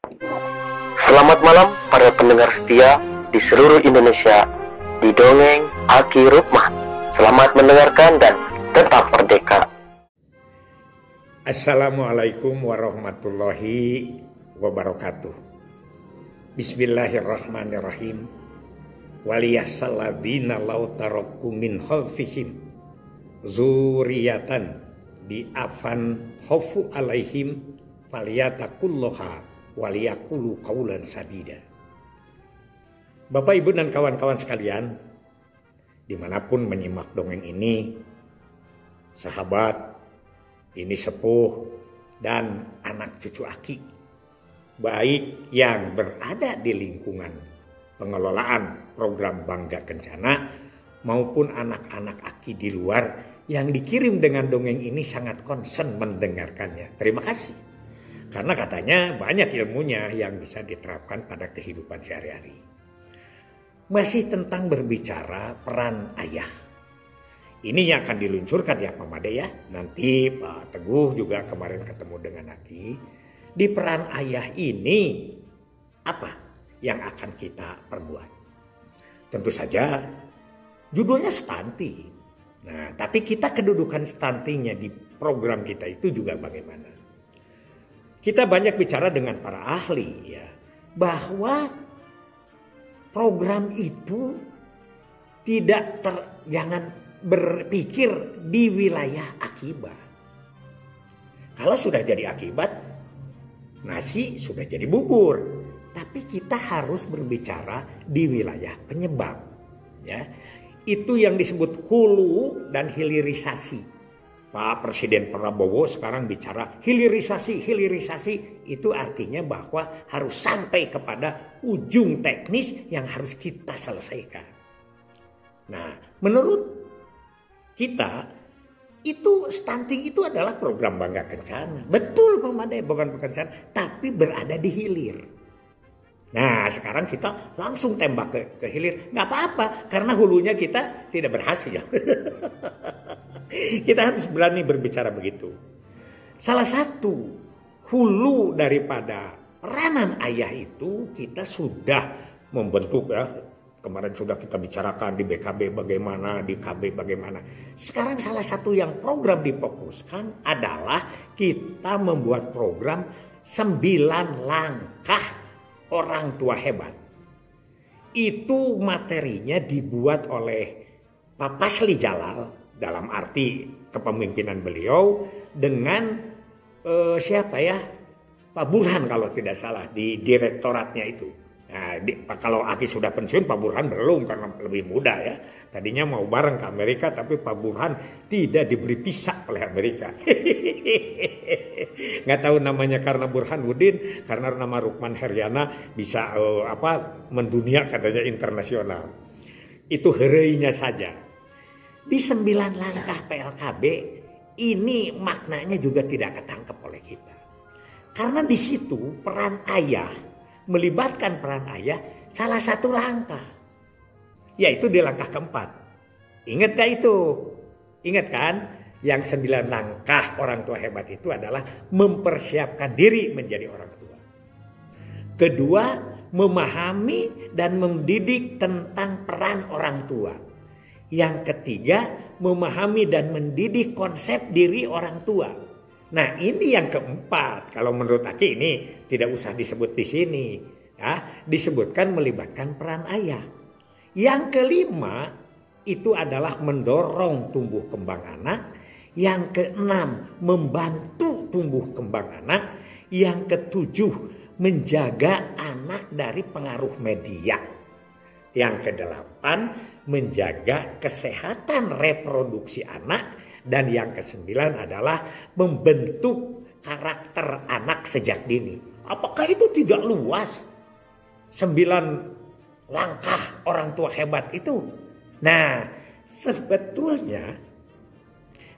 Selamat malam para pendengar setia di seluruh Indonesia di Dongeng Aki Rukmah. Selamat mendengarkan dan tetap merdeka. Assalamualaikum warahmatullahi wabarakatuh. Bismillahirrahmanirrahim. Waliyassaladina law taraku min khalfihim zuriyatan di'afan khafu alaihim faliyatakulloha waliyakulu qaulan sadida. Bapak, Ibu, dan kawan-kawan sekalian, dimanapun menyimak dongeng ini, sahabat, ini sepuh, dan anak cucu Aki, baik yang berada di lingkungan pengelolaan program Bangga Kencana maupun anak-anak Aki di luar yang dikirim dengan dongeng ini sangat concern mendengarkannya. Terima kasih. Karena katanya banyak ilmunya yang bisa diterapkan pada kehidupan sehari-hari. Masih tentang berbicara peran ayah. Ini yang akan diluncurkan ya Pak Made ya. Nanti Pak Teguh juga kemarin ketemu dengan Aki. Di peran ayah ini apa yang akan kita perbuat? Tentu saja judulnya stunting. Nah, tapi kita kedudukan stuntingnya di program kita itu juga bagaimana? Kita banyak bicara dengan para ahli ya, bahwa program itu jangan berpikir di wilayah akibat. Kalau sudah jadi akibat, nasi sudah jadi bubur. Tapi kita harus berbicara di wilayah penyebab. Ya, itu yang disebut hulu dan hilirisasi. Pak Presiden Prabowo sekarang bicara hilirisasi itu artinya bahwa harus sampai kepada ujung teknis yang harus kita selesaikan. Nah, menurut kita itu stunting itu adalah program Bangga Kencana. Betul Pak Made, bukan Kencana, tapi berada di hilir. Nah, sekarang kita langsung tembak ke hilir. Nggak apa-apa, karena hulunya kita tidak berhasil. Kita harus berani berbicara begitu. Salah satu hulu daripada peranan ayah itu kita sudah membentuk ya. Kemarin sudah kita bicarakan di BKB bagaimana, di KB bagaimana. Sekarang salah satu yang program difokuskan adalah kita membuat program 9 langkah orang tua hebat. Itu materinya dibuat oleh Pak Pasli Jalal dalam arti kepemimpinan beliau dengan siapa ya, Pak Burhan kalau tidak salah di direktoratnya itu. Nah, kalau Aki sudah pensiun, Pak Burhan belum karena lebih muda ya. Tadinya mau bareng ke Amerika tapi Pak Burhan tidak diberi visa oleh Amerika. Nggak tahu namanya karena Burhanuddin, karena nama Rukman Heryana bisa mendunia katanya internasional. Itu hereinya saja. Di 9 langkah PLKB ini maknanya juga tidak ketangkep oleh kita. Karena di situ peran ayah, melibatkan peran ayah salah satu langkah. Yaitu di langkah keempat. Ingat gak itu? Ingat kan? Yang 9 langkah orang tua hebat itu adalah mempersiapkan diri menjadi orang tua. Kedua, memahami dan mendidik tentang peran orang tua. Yang ketiga, memahami dan mendidik konsep diri orang tua. Nah, ini yang keempat. Kalau menurut Aki ini tidak usah disebut di sini. Ya, disebutkan melibatkan peran ayah. Yang kelima, itu adalah mendorong tumbuh kembang anak. Yang keenam, membantu tumbuh kembang anak. Yang ketujuh, menjaga anak dari pengaruh media. Yang kedelapan, menjaga kesehatan reproduksi anak. Dan yang kesembilan adalah membentuk karakter anak sejak dini. Apakah itu tidak luas? 9 langkah orang tua hebat itu. Nah, sebetulnya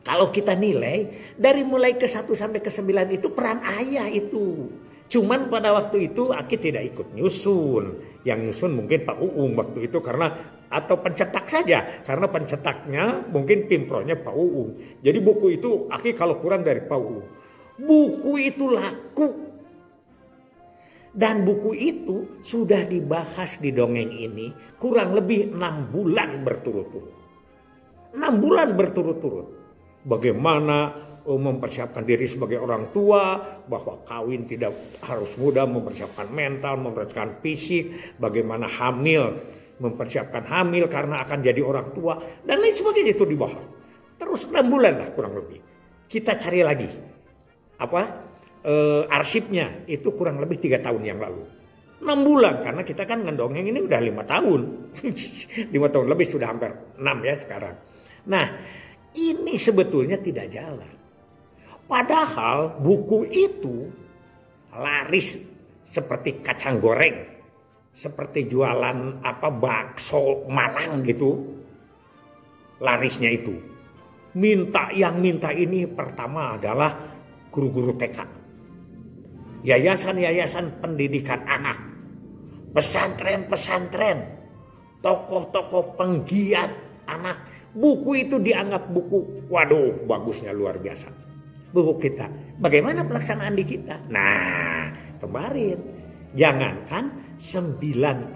kalau kita nilai dari mulai ke 1 sampai ke 9 itu peran ayah itu. Cuman pada waktu itu Aki tidak ikut nyusun. Yang nyusun mungkin Pak Uung waktu itu karena atau pencetak saja. Karena pencetaknya mungkin pimpronya Pak Uung. Jadi buku itu Aki kalau kurang dari Pak Uung. Buku itu laku. Dan buku itu sudah dibahas di dongeng ini kurang lebih 6 bulan berturut-turut. 6 bulan berturut-turut. Bagaimana mempersiapkan diri sebagai orang tua, bahwa kawin tidak harus mudah, mempersiapkan mental, mempersiapkan fisik, bagaimana hamil, mempersiapkan hamil karena akan jadi orang tua, dan lain sebagainya itu dibahas. Terus 6 bulan lah kurang lebih. Kita cari lagi arsipnya itu kurang lebih 3 tahun yang lalu. 6 bulan karena kita kan ngedongeng ini udah 5 tahun. 5 tahun lebih, sudah hampir 6 ya sekarang. Nah, ini sebetulnya tidak jalan. Padahal buku itu laris seperti kacang goreng, seperti jualan bakso Malang gitu. Larisnya itu. Yang minta ini pertama adalah guru-guru TK. Yayasan-yayasan pendidikan anak. Pesantren-pesantren. Tokoh-tokoh penggiat anak. Buku itu dianggap buku, waduh bagusnya luar biasa. Buku kita. Bagaimana pelaksanaan di kita? Nah, kemarin jangankan 9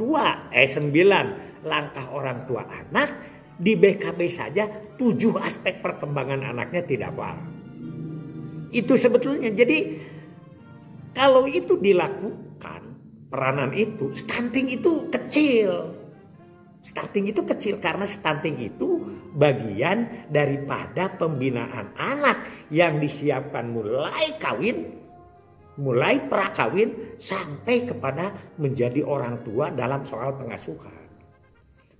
langkah orang tua anak, di BKB saja 7 aspek perkembangan anaknya tidak paham. Itu sebetulnya. Jadi kalau itu dilakukan, peranan itu, stunting itu kecil. Stunting itu kecil karena stunting itu bagian daripada pembinaan anak yang disiapkan mulai kawin, mulai prakawin sampai kepada menjadi orang tua dalam soal pengasuhan.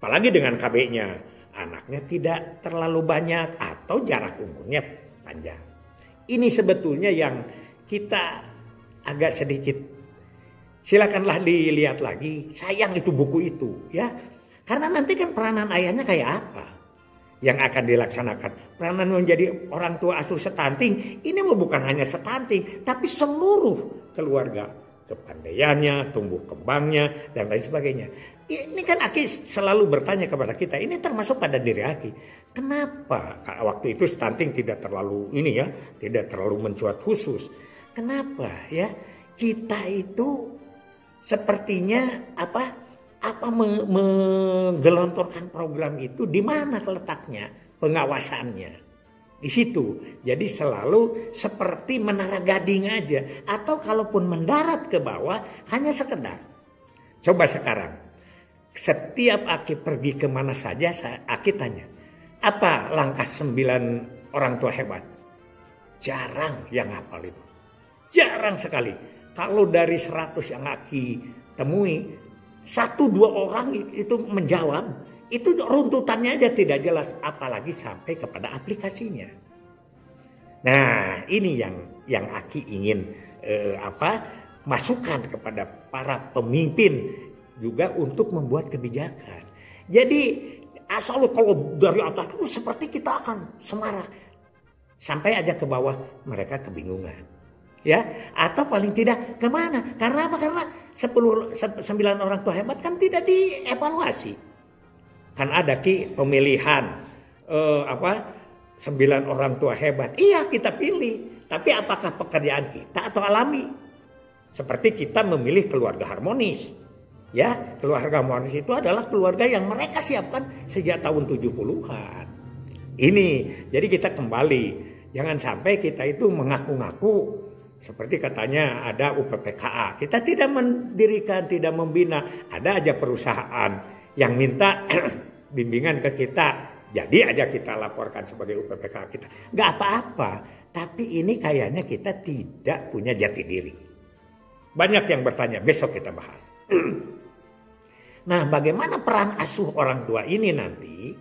Apalagi dengan KB-nya, anaknya tidak terlalu banyak atau jarak umurnya panjang. Ini sebetulnya yang kita agak sedikit, silakanlah dilihat lagi, sayang itu buku itu ya. Karena nanti kan peranan ayahnya kayak apa yang akan dilaksanakan. Peranan menjadi orang tua asuh stunting, ini bukan hanya stunting, tapi seluruh keluarga. Kepandaiannya, tumbuh kembangnya, dan lain sebagainya. Ini kan Aki selalu bertanya kepada kita, ini termasuk pada diri Aki. Kenapa waktu itu stunting tidak terlalu tidak terlalu mencuat khusus. Kenapa ya kita itu sepertinya menggelontorkan program itu, di mana letaknya pengawasannya? Di situ. Jadi selalu seperti menara gading aja, atau kalaupun mendarat ke bawah hanya sekedar. Coba sekarang, setiap Aki pergi kemana saja, Aki tanya, apa langkah 9 orang tua hebat? Jarang yang hafal itu. Jarang sekali. Kalau dari 100 yang Aki temui, 1-2 orang itu menjawab, itu runtutannya aja tidak jelas, apalagi sampai kepada aplikasinya. Nah, ini yang Aki ingin masukan kepada para pemimpin juga untuk membuat kebijakan. Jadi asal kalau dari atas itu seperti kita akan semarak, sampai aja ke bawah mereka kebingungan. Ya, atau paling tidak kemana? Karena apa? Karena 9 orang tua hebat kan tidak dievaluasi. Kan ada pemilihan 9 orang tua hebat. Iya, kita pilih. Tapi apakah pekerjaan kita atau alami? Seperti kita memilih keluarga harmonis. Ya, keluarga harmonis itu adalah keluarga yang mereka siapkan sejak tahun 70-an. Ini, jadi kita kembali. Jangan sampai kita itu mengaku-ngaku seperti katanya ada UPPKA. Kita tidak mendirikan, tidak membina. Ada aja perusahaan yang minta bimbingan ke kita. Jadi aja kita laporkan sebagai UPPKA kita. Gak apa-apa. Tapi ini kayaknya kita tidak punya jati diri. Banyak yang bertanya, besok kita bahas. Nah, bagaimana peran asuh orang tua ini nanti?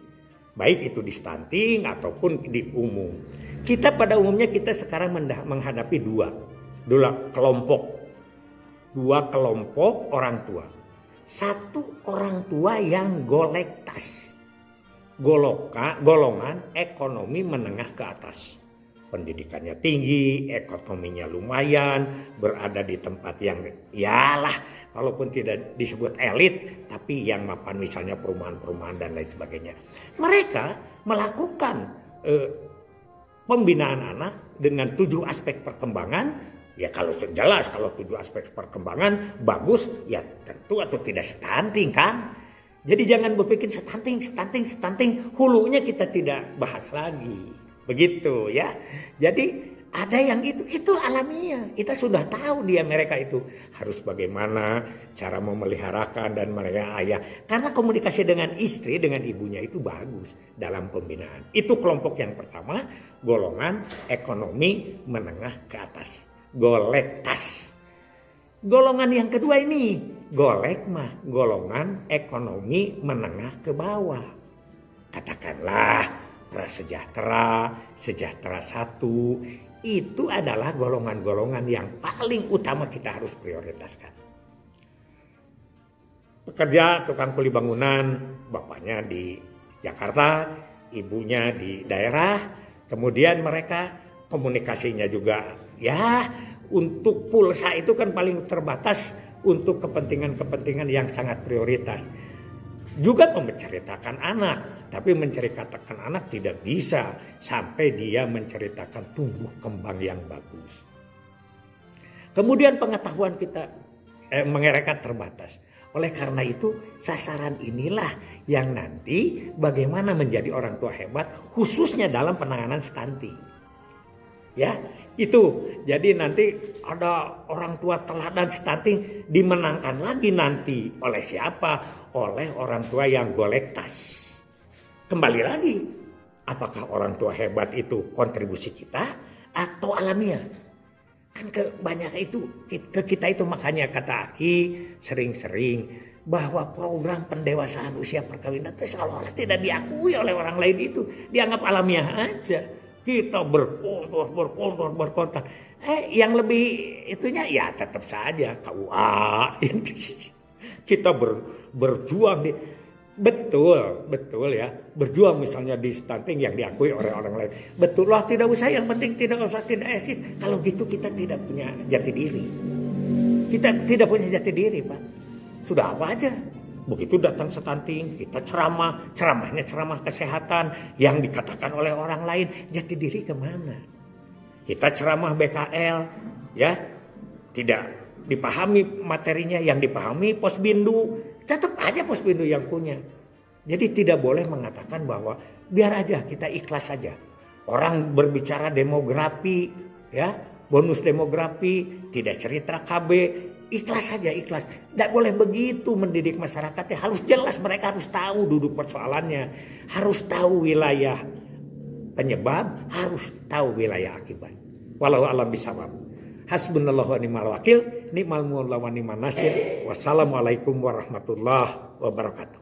Baik itu di stunting ataupun di umum. Kita pada umumnya kita sekarang menghadapi dua kelompok orang tua. Satu orang tua yang golek tas, golongan ekonomi menengah ke atas, pendidikannya tinggi, ekonominya lumayan, berada di tempat yang yalah, kalaupun tidak disebut elit, tapi yang mapan, misalnya perumahan-perumahan dan lain sebagainya. Mereka melakukan pembinaan anak dengan 7 aspek perkembangan Ya kalau jelas kalau 7 aspek perkembangan bagus, ya tentu atau tidak stunting kan. Jadi jangan berpikir stunting, hulunya kita tidak bahas lagi. Begitu ya. Jadi ada yang itu alamiah. Kita sudah tahu di Amerika itu harus bagaimana cara memeliharakan dan melihara ayah. Karena komunikasi dengan istri, dengan ibunya itu bagus dalam pembinaan. Itu kelompok yang pertama, golongan ekonomi menengah ke atas. Golektas. Golongan yang kedua ini, golek mah golongan ekonomi menengah ke bawah. Katakanlah prasejahtera, sejahtera 1, itu adalah golongan-golongan yang paling utama kita harus prioritaskan. Pekerja tukang kuli bangunan, bapaknya di Jakarta, ibunya di daerah, kemudian mereka komunikasinya juga ya untuk pulsa itu kan paling terbatas untuk kepentingan-kepentingan yang sangat prioritas. Juga menceritakan anak, tapi menceritakan anak tidak bisa sampai dia menceritakan tumbuh kembang yang bagus. Kemudian pengetahuan kita mereka terbatas. Oleh karena itu sasaran inilah yang nanti bagaimana menjadi orang tua hebat khususnya dalam penanganan stunting. Ya, itu. Jadi nanti ada orang tua teladan stunting dimenangkan lagi nanti oleh siapa? Oleh orang tua yang golektas. Kembali lagi, apakah orang tua hebat itu kontribusi kita atau alamiah? Kan banyak itu ke kita itu makanya kata Aki sering-sering bahwa program pendewasaan usia perkawinan itu seolah-olah tidak diakui oleh orang lain, itu dianggap alamiah aja. Kita berkontor. Yang lebih itunya ya tetap saja KUA. Kita berjuang di betul ya, berjuang misalnya di stunting yang diakui oleh orang lain. Betul lah, tidak usah, yang penting tidak usah tidak eksis. Kalau gitu kita tidak punya jati diri. Kita tidak punya jati diri, Pak. Sudah apa aja. Begitu datang stunting, kita ceramahnya ceramah kesehatan yang dikatakan oleh orang lain, jati diri kemana? Kita ceramah BKL, ya tidak dipahami materinya, yang dipahami Posbindu, tetap aja Posbindu yang punya. Jadi tidak boleh mengatakan bahwa biar aja kita ikhlas saja. Orang berbicara demografi, ya bonus demografi, tidak cerita KB. Ikhlas saja, ikhlas. Tidak boleh begitu mendidik masyarakatnya. Harus jelas, mereka harus tahu duduk persoalannya. Harus tahu wilayah penyebab, harus tahu wilayah akibat. Wallahu a'lam bishawab. Hasbunallahu wa ni'mal wakil, ni'mal maula wa ni'man nasir. Wassalamualaikum warahmatullahi wabarakatuh.